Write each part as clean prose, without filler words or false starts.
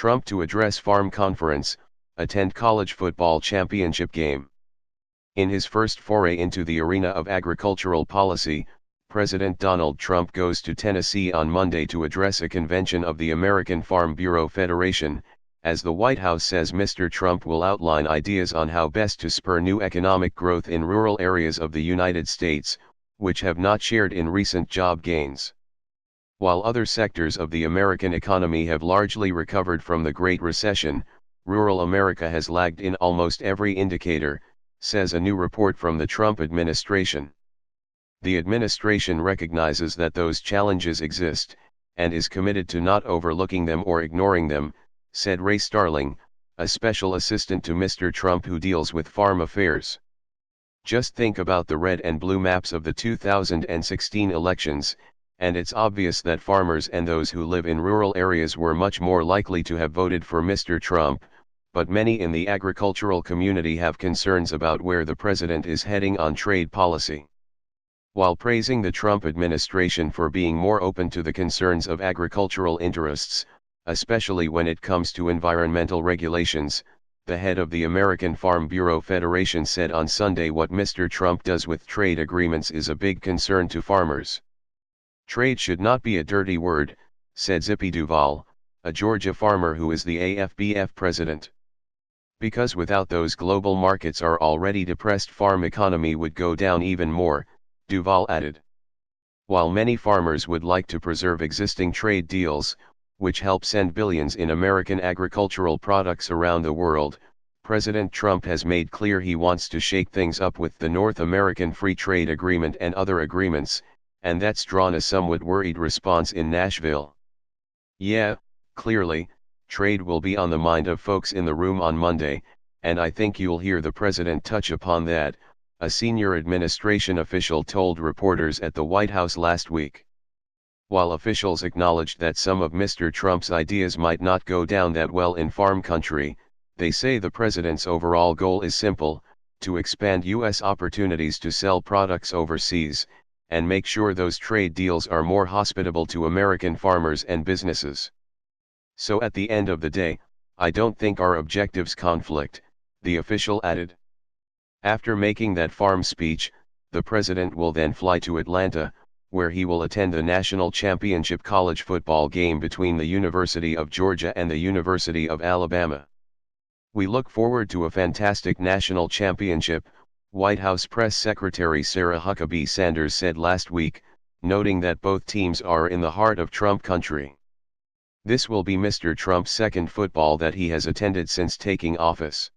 Trump to address farm conference, attend college football championship game. In his first foray into the arena of agricultural policy, President Donald Trump goes to Tennessee on Monday to address a convention of the American Farm Bureau Federation. As the White House says, Mr. Trump will outline ideas on how best to spur new economic growth in rural areas of the United States, which have not shared in recent job gains. While other sectors of the American economy have largely recovered from the Great Recession, rural America has lagged in almost every indicator, says a new report from the Trump administration. The administration recognizes that those challenges exist, and is committed to not overlooking them or ignoring them, said Ray Starling, a special assistant to Mr. Trump who deals with farm affairs. Just think about the red and blue maps of the 2016 elections, and it's obvious that farmers and those who live in rural areas were much more likely to have voted for Mr. Trump, but many in the agricultural community have concerns about where the president is heading on trade policy. While praising the Trump administration for being more open to the concerns of agricultural interests, especially when it comes to environmental regulations, the head of the American Farm Bureau Federation said on Sunday what Mr. Trump does with trade agreements is a big concern to farmers. Trade should not be a dirty word, said Zippy Duvall, a Georgia farmer who is the AFBF president. Because without those, global markets are already depressed, farm economy would go down even more, Duvall added. While many farmers would like to preserve existing trade deals, which help send billions in American agricultural products around the world, President Trump has made clear he wants to shake things up with the North American Free Trade Agreement and other agreements, and that's drawn a somewhat worried response in Nashville. Yeah, clearly, trade will be on the mind of folks in the room on Monday, and I think you'll hear the president touch upon that, a senior administration official told reporters at the White House last week. While officials acknowledged that some of Mr. Trump's ideas might not go down that well in farm country, they say the president's overall goal is simple: to expand U.S. opportunities to sell products overseas, and make sure those trade deals are more hospitable to American farmers and businesses. So at the end of the day, I don't think our objectives conflict, the official added. After making that farm speech, the president will then fly to Atlanta, where he will attend the national championship college football game between the University of Georgia and the University of Alabama. We look forward to a fantastic national championship, White House Press Secretary Sarah Huckabee Sanders said last week, noting that both teams are in the heart of Trump country. This will be Mr. Trump's second football that he has attended since taking office.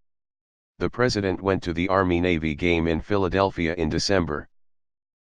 The president went to the Army-Navy game in Philadelphia in December.